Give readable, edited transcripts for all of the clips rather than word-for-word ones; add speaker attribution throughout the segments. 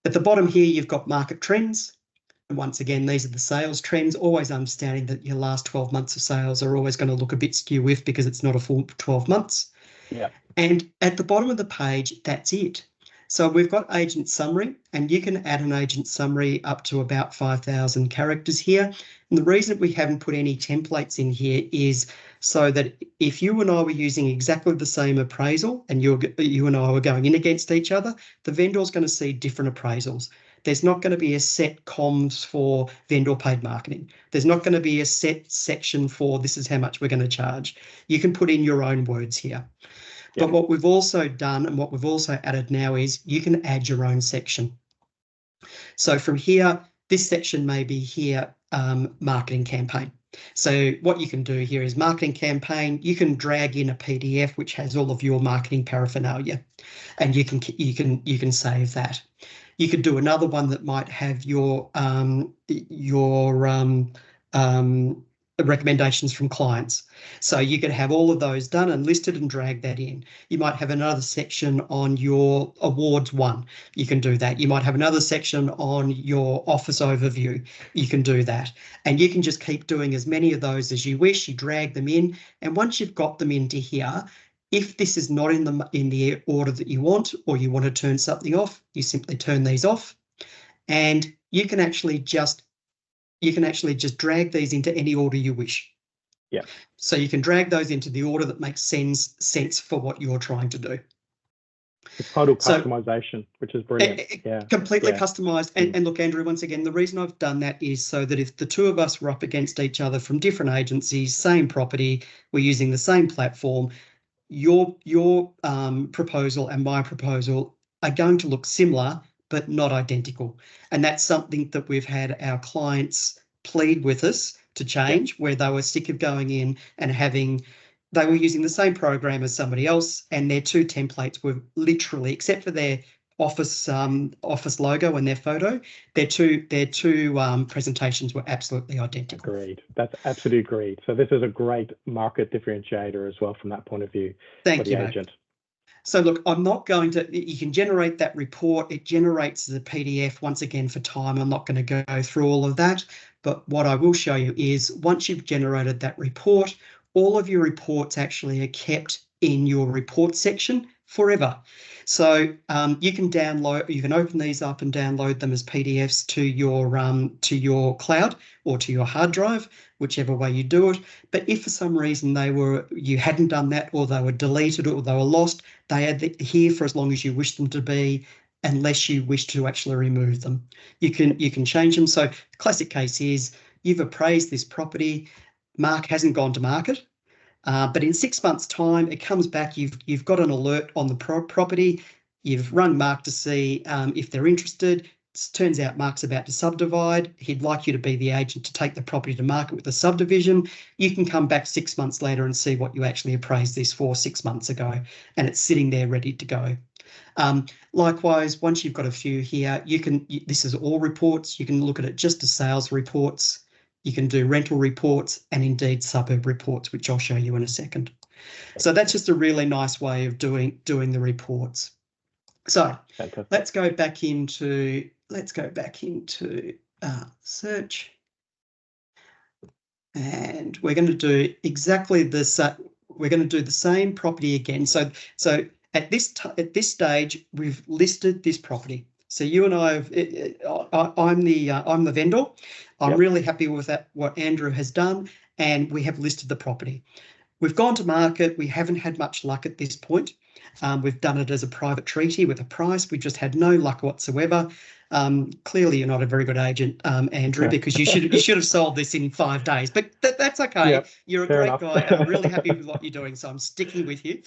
Speaker 1: At the bottom here, you've got market trends. And once again, these are the sales trends, always understanding that your last 12 months of sales are always going to look a bit skew-if because it's not a full 12 months.
Speaker 2: Yeah.
Speaker 1: And at the bottom of the page, that's it. So we've got agent summary, and you can add an agent summary up to about 5,000 characters here. And the reason we haven't put any templates in here is so that if you and I were using exactly the same appraisal and you and I were going in against each other, the vendor's going to see different appraisals. There's not going to be a set comms for vendor paid marketing. There's not going to be a set section for this is how much we're going to charge. You can put in your own words here. But what we've also done and what we've also added now is you can add your own section. So from here, this section may be here, marketing campaign. So what you can do here is marketing campaign. You can drag in a PDF which has all of your marketing paraphernalia, and you can save that. You could do another one that might have your recommendations from clients. So you could have all of those done and listed and drag that in. You might have another section on your awards won. You can do that. You might have another section on your office overview. You can do that. And you can just keep doing as many of those as you wish. You drag them in. And once you've got them into here, if this is not in the order that you want, or you want to turn something off, you simply turn these off, and you can actually just drag these into any order you wish.
Speaker 2: Yeah.
Speaker 1: So you can drag those into the order that makes sense for what you're trying to do.
Speaker 2: It's total customization, which is brilliant. Yeah.
Speaker 1: Completely customized. And look, Andrew, once again, the reason I've done that is so that if the two of us were up against each other from different agencies, same property, we're using the same platform, your proposal and my proposal are going to look similar, but not identical. And that's something that we've had our clients plead with us to change, where they were sick of going in and they were using the same program as somebody else, and their two templates were literally, except for their office logo and their photo, their two presentations were absolutely identical.
Speaker 2: Agreed. That's absolutely agreed. So this is a great market differentiator as well from that point of view.
Speaker 1: Thank you, agent. So look, I'm not going to, you can generate that report. It generates the PDF. Once again, for time, I'm not going to go through all of that. But what I will show you is once you've generated that report, all of your reports actually are kept in your report section forever. So you can open these up and download them as PDFs to your cloud or to your hard drive, whichever way you do it. But if for some reason you hadn't done that, or they were deleted, or they were lost, they are here for as long as you wish them to be, unless you wish to actually remove them. You can change them. So the classic case is you've appraised this property, Mark hasn't gone to market. But in 6 months' time, it comes back, you've got an alert on the property, you've rung Mark to see if they're interested. It turns out Mark's about to subdivide. He'd like you to be the agent to take the property to market with the subdivision. You can come back 6 months later and see what you actually appraised this for 6 months ago, and it's sitting there ready to go. Likewise, once you've got a few here, this is all reports. You can look at it just as sales reports. You can do rental reports and indeed suburb reports, which I'll show you in a second. So that's just a really nice way of doing the reports. So let's go back into search, and we're going to do exactly this. We're going to do the same property again. So at this stage, we've listed this property. So you and I I'm the vendor. I'm really happy with what Andrew has done, and we have listed the property. We've gone to market. We haven't had much luck at this point. We've done it as a private treaty with a price. We've just had no luck whatsoever. Clearly, you're not a very good agent, Andrew, because you should have sold this in 5 days. But that's okay. Yep, you're a great guy, and I'm really happy with what you're doing, so I'm sticking with you.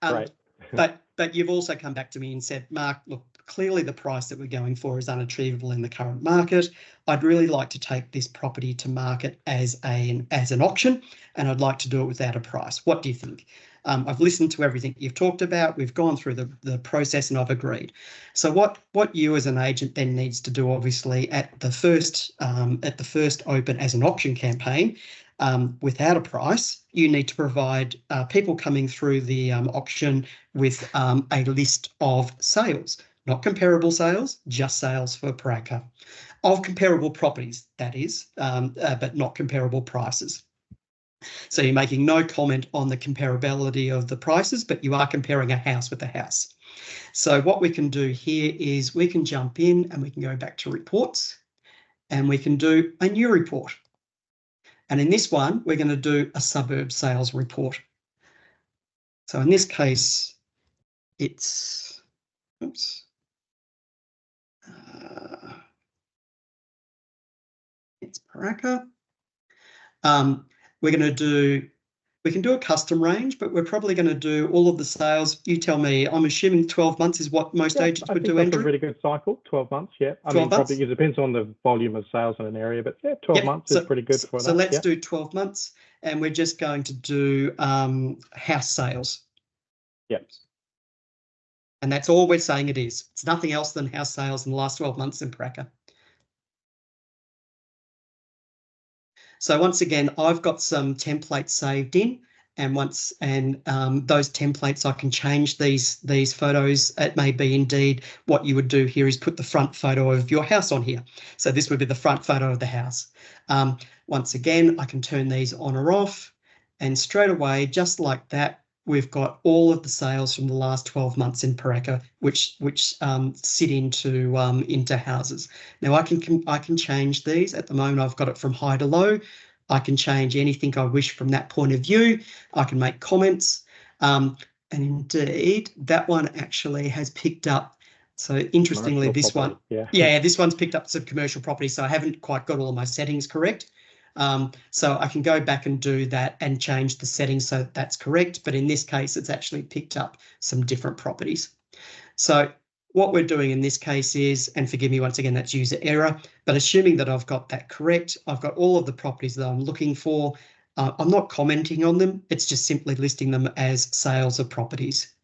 Speaker 2: Right.
Speaker 1: But you've also come back to me and said, Mark, look, clearly the price that we're going for is unachievable in the current market. I'd really like to take this property to market as an auction, and I'd like to do it without a price. What do you think? I've listened to everything you've talked about. We've gone through the process, and I've agreed. So what you as an agent then needs to do, obviously, at the first open as an auction campaign, without a price, you need to provide people coming through the auction with a list of sales. not comparable sales, just sales for Paraka. Of comparable properties, that is, but not comparable prices. So you're making no comment on the comparability of the prices, but you are comparing a house with a house. So what we can do here is we can jump in and we can go back to reports and we can do a new report. And in this one, we're going to do a suburb sales report. So in this case, it's, oops, it's Paraka. We're going to do, we can do a custom range, but we're probably going to do all of the sales. You tell me. I'm assuming 12 months is what most agents would do, Andrew?
Speaker 2: That's a really good cycle, 12 months, yeah. I mean, probably it depends on the volume of sales in an area, but yeah, 12 months is pretty good for that.
Speaker 1: So let's do 12 months, and we're just going to do house sales.
Speaker 2: Yep.
Speaker 1: And that's all we're saying it is. It's nothing else than house sales in the last 12 months in Paraka. So once again, I've got some templates saved in, and those templates, I can change these photos. It may be indeed what you would do here is put the front photo of your house on here. So this would be the front photo of the house. Once again, I can turn these on or off, and straight away, just like that, we've got all of the sales from the last 12 months in Paraka, which sit into houses. Now I can change these. At the moment, I've got it from high to low. I can change anything I wish from that point of view. I can make comments, and indeed, that one actually has picked up. So interestingly, this one, this one's picked up some commercial property. So I haven't quite got all of my settings correct. So I can go back and do that and change the settings so that's correct. But in this case, it's actually picked up some different properties. So what we're doing in this case is, and forgive me once again, that's user error, but assuming that I've got that correct, I've got all of the properties that I'm looking for. I'm not commenting on them. It's just simply listing them as sales of properties.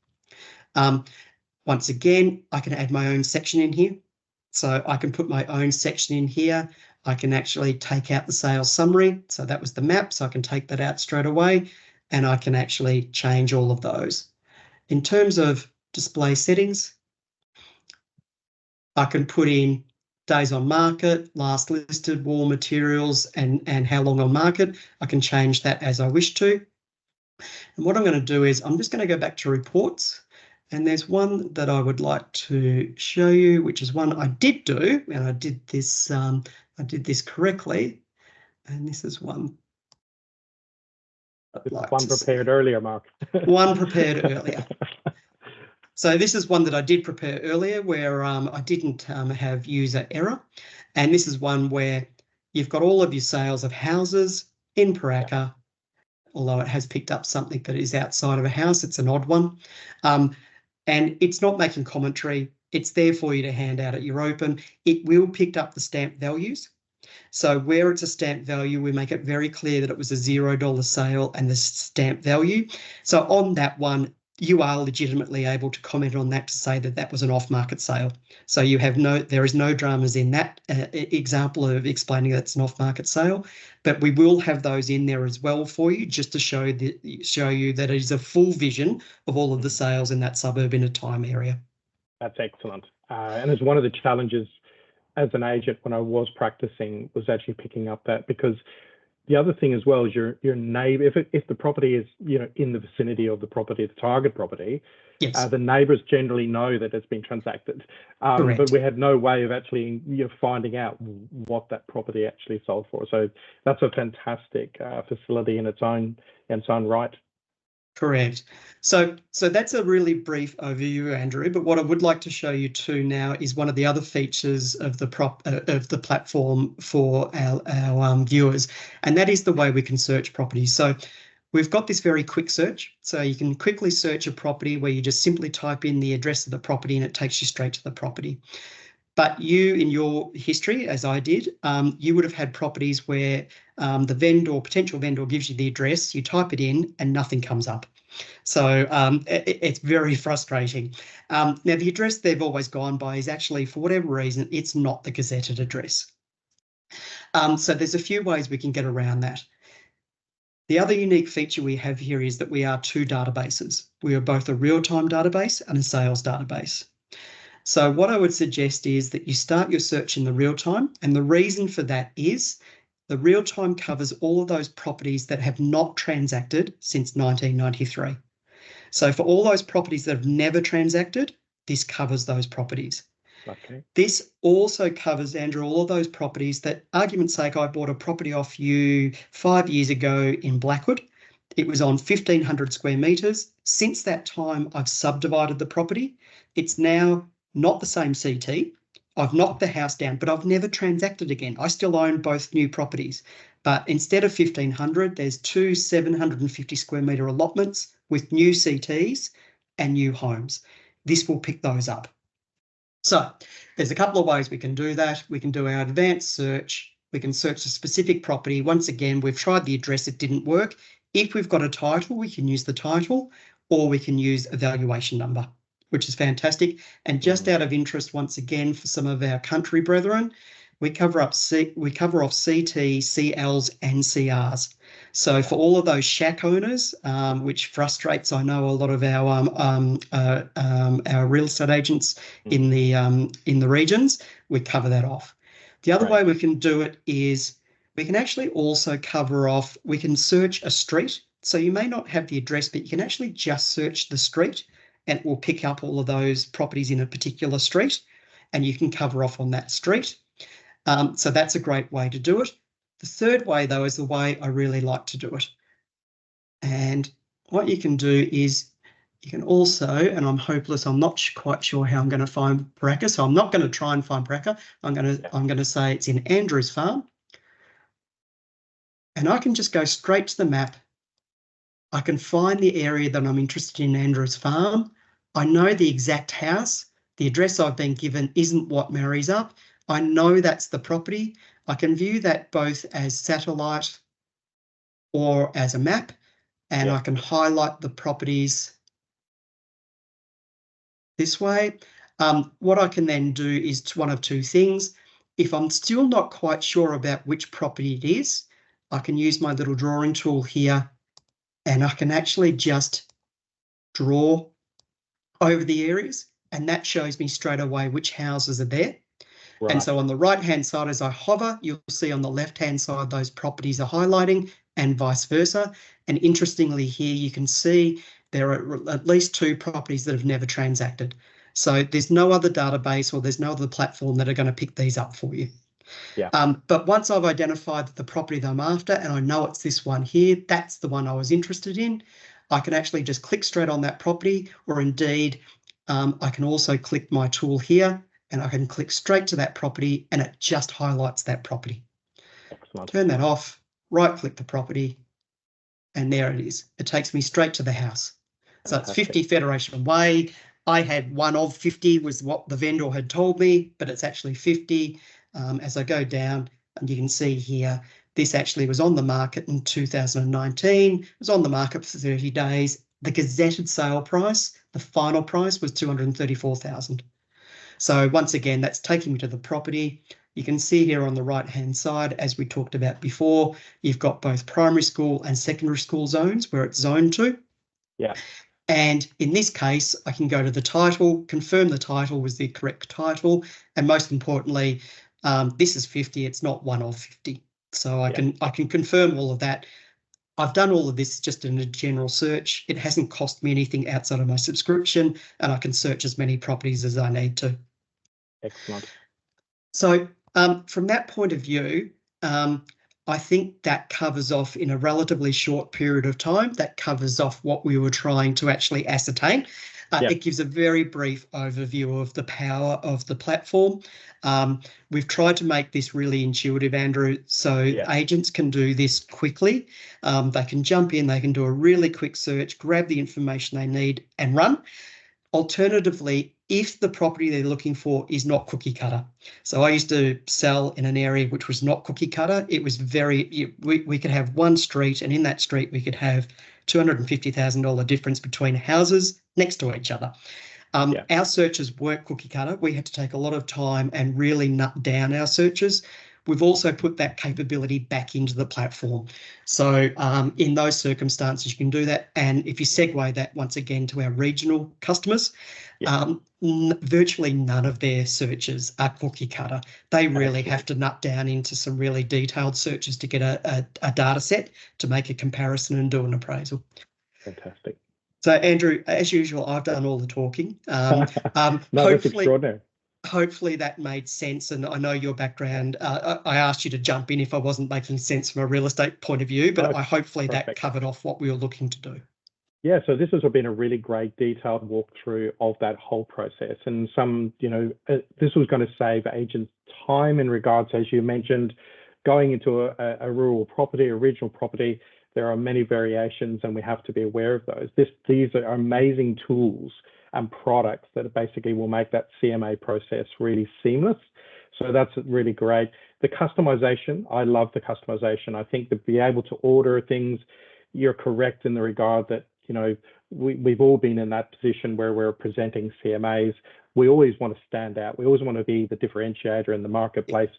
Speaker 1: Once again, I can add my own section in here. So I can put my own section in here. I can actually take out the sales summary. So that was the map. So I can take that out straight away, and I can actually change all of those. In terms of display settings, I can put in days on market, last listed, wall materials, and how long on market. I can change that as I wish to. And what I'm going to do is I'm just going to go back to reports. And there's one that I would like to show you, which is one I did do, and I did this correctly. And this is one.
Speaker 2: One prepared earlier, Mark.
Speaker 1: One prepared earlier. So this is one that I did prepare earlier where I didn't have user error. And this is one where you've got all of your sales of houses in Paraka, although it has picked up something that is outside of a house. It's an odd one. And it's not making commentary. It's there for you to hand out at your open. It will pick up the stamp values. So where it's a stamp value, we make it very clear that it was a $0 sale and the stamp value. So on that one, you are legitimately able to comment on that to say that that was an off-market sale. So you have there is no dramas in that example of explaining that's an off-market sale, but we will have those in there as well for you, just to show you that it is a full vision of all of the sales in that suburb in a time area.
Speaker 2: That's excellent. And it's one of the challenges as an agent when I was practicing was actually picking up that, because the other thing as well is your neighbor, if the property is in the vicinity of the property, the target property,
Speaker 1: yes.
Speaker 2: The neighbors generally know that it's been transacted. But we had no way of actually finding out what that property actually sold for. So that's a fantastic facility in its own right.
Speaker 1: Correct. So that's a really brief overview, Andrew. But what I would like to show you too now is one of the other features of the platform for our viewers, and that is the way we can search properties. So we've got this very quick search. So you can quickly search a property where you just simply type in the address of the property and it takes you straight to the property. But you, in your history, as I did, you would have had properties where the potential vendor gives you the address, you type it in and nothing comes up. So it's very frustrating. Now, the address they've always gone by is actually, for whatever reason, it's not the gazetted address. So there's a few ways we can get around that. The other unique feature we have here is that we are two databases. We are both a real-time database and a sales database. So what I would suggest is that you start your search in the real time. And the reason for that is the real time covers all of those properties that have not transacted since 1993. So for all those properties that have never transacted, this covers those properties.
Speaker 2: Okay.
Speaker 1: This also covers, Andrew, all of those properties that, argument's sake, I bought a property off you 5 years ago in Blackwood. It was on 1,500 square metres. Since that time, I've subdivided the property. It's now not the same CT. I've knocked the house down, but I've never transacted again. I still own both new properties. But instead of 1,500, there's two 750 square metre allotments with new CTs and new homes. This will pick those up. So there's a couple of ways we can do that. We can do our advanced search. We can search a specific property. Once again, we've tried the address, it didn't work. If we've got a title, we can use the title, or we can use a valuation number, which is fantastic. And just out of interest, once again, for some of our country brethren, we cover off CT, CLs and CRs. So for all of those shack owners, which frustrates, I know, a lot of our real estate agents in the regions, we cover that off. The other way we can do it is we can actually also cover off, we can search a street. So you may not have the address, but you can actually just search the street and it will pick up all of those properties in a particular street and you can cover off on that street. So that's a great way to do it. The third way, though, is the way I really like to do it. And what you can do is you can also, and I'm hopeless, I'm not quite sure how I'm going to find Baraka, so I'm not going to try and find Baraka. I'm going to say it's in Andrew's farm. And I can just go straight to the map. I can find the area that I'm interested in Andrew's farm. I know the exact house. The address I've been given isn't what marries up. I know that's the property. I can view that both as satellite or as a map, and I can highlight the properties this way. What I can then do is one of two things. If I'm still not quite sure about which property it is, I can use my little drawing tool here and I can actually just draw over the areas, and that shows me straight away which houses are there. Right. And so on the right-hand side, as I hover, you'll see on the left-hand side those properties are highlighting and vice versa. And interestingly here, you can see there are at least two properties that have never transacted. So there's no other database or there's no other platform that are going to pick these up for you. Yeah. But once I've identified the property that I'm after and I know it's this one here, that's the one I was interested in, I can actually just click straight on that property, or indeed I can also click my tool here and I can click straight to that property and it just highlights that property. Excellent. Turn that off, right-click the property, and there it is. It takes me straight to the house. So it's 50 Federation Way. I had one of 50 was what the vendor had told me, but it's actually 50. As I go down, and you can see here, this actually was on the market in 2019. It was on the market for 30 days. The gazetted sale price, the final price, was $234,000. So once again, that's taking me to the property. You can see here on the right-hand side, as we talked about before, you've got both primary school and secondary school zones where it's zoned to. Yeah. And in this case, I can go to the title, confirm the title was the correct title, and most importantly, this is 50, it's not one of 50. So I can confirm all of that. I've done all of this just in a general search. It hasn't cost me anything outside of my subscription, and I can search as many properties as I need to. Excellent. So from that point of view, I think that covers off in a relatively short period of time. That covers off what we were trying to actually ascertain. It gives a very brief overview of the power of the platform. We've tried to make this really intuitive, Andrew, so agents can do this quickly. They can jump in, they can do a really quick search, grab the information they need and run. Alternatively, if the property they're looking for is not cookie cutter. So I used to sell in an area which was not cookie cutter. It was we could have one street, and in that street we could have $250,000 difference between houses next to each other. Our searches weren't cookie cutter. We had to take a lot of time and really nut down our searches. we've also put that capability back into the platform. So in those circumstances, you can do that. And if you segue that once again to our regional customers, virtually none of their searches are cookie cutter. They really have to nut down into some really detailed searches to get a data set to make a comparison and do an appraisal.
Speaker 2: Fantastic.
Speaker 1: So, Andrew, as usual, I've done all the talking.
Speaker 2: No, that's extraordinary.
Speaker 1: Hopefully that made sense. And I know your background, I asked you to jump in if I wasn't making sense from a real estate point of view, but hopefully
Speaker 2: perfect.
Speaker 1: That covered off what we were looking to do.
Speaker 2: Yeah, so this has been a really great detailed walkthrough of that whole process. And this was going to save agents time in regards, as you mentioned, going into a rural property, a regional property. There are many variations and we have to be aware of those. These are amazing tools and products that basically will make that CMA process really seamless. So that's really great. The customization, I love the customization. I think to be able to order things, you're correct in the regard that, we've all been in that position where we're presenting CMAs. We always want to stand out. We always want to be the differentiator in the marketplace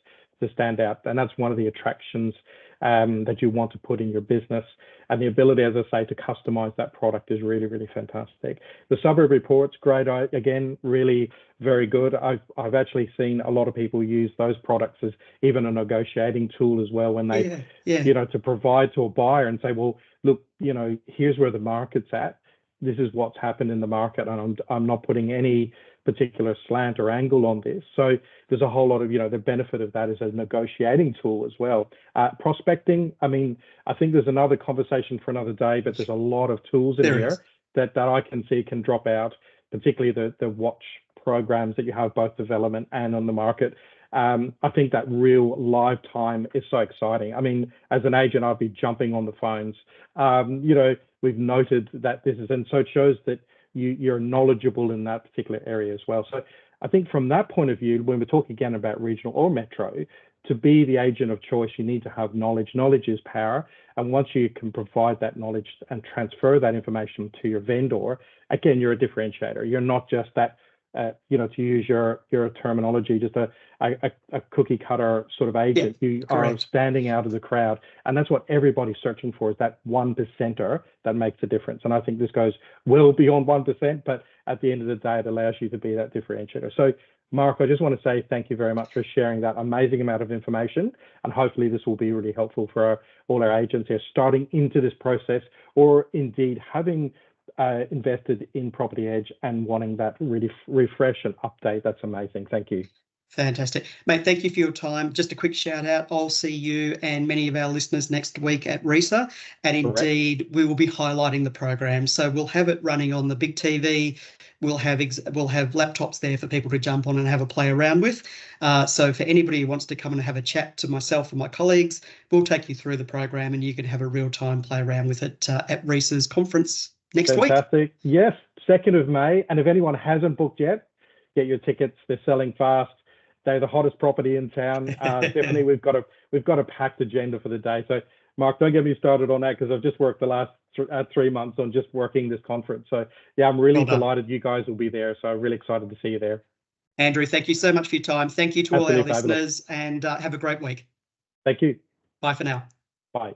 Speaker 2: to stand out. And that's one of the attractions that you want to put in your business. And the ability, as I say, to customize that product is really, really fantastic. The suburb reports, great. Again, really very good. I've actually seen a lot of people use those products as even a negotiating tool as well when they, to provide to a buyer and say, well, look, here's where the market's at. This is what's happened in the market, and I'm not putting any particular slant or angle on this. So there's a whole lot of, the benefit of that is a negotiating tool as well. Prospecting, I mean, I think there's another conversation for another day, but there's a lot of tools in here that I can see can drop out, particularly the watch programs that you have both development and on the market. I think that real live time is so exciting. I mean, as an agent, I'd be jumping on the phones. We've noted that this is, and so it shows that you're knowledgeable in that particular area as well. So I think from that point of view, when we're talking again about regional or metro, to be the agent of choice, you need to have knowledge. Knowledge is power. And once you can provide that knowledge and transfer that information to your vendor, again, you're a differentiator. You're not just that, to use your terminology, just a cookie cutter sort of agent. You are standing out of the crowd. And that's what everybody's searching for, is that 1%er that makes a difference. And I think this goes well beyond 1%, but at the end of the day, it allows you to be that differentiator. So Mark, I just want to say thank you very much for sharing that amazing amount of information. And hopefully this will be really helpful for all our agents here starting into this process, or indeed having invested in Property Edge and wanting that really refresh and update. That's amazing. Thank you.
Speaker 1: Fantastic. Mate, thank you for your time. Just a quick shout out. I'll see you and many of our listeners next week at REISA. And indeed, we will be highlighting the program. So we'll have it running on the big TV. We'll have laptops there for people to jump on and have a play around with. So for anybody who wants to come and have a chat to myself and my colleagues, we'll take you through the program and you can have a real-time play around with it at REISA's conference next week.
Speaker 2: Fantastic. Yes, 2nd of May. And if anyone hasn't booked yet, get your tickets. They're selling fast. They're the hottest property in town. Definitely, we've got a packed agenda for the day. So, Mark, don't get me started on that because I've just worked the last 3 months on just working this conference. So, yeah, I'm really delighted you guys will be there. So, I'm really excited to see you there.
Speaker 1: Andrew, thank you so much for your time. Thank you to all our listeners, and have a great week.
Speaker 2: Thank you.
Speaker 1: Bye for now.
Speaker 2: Bye.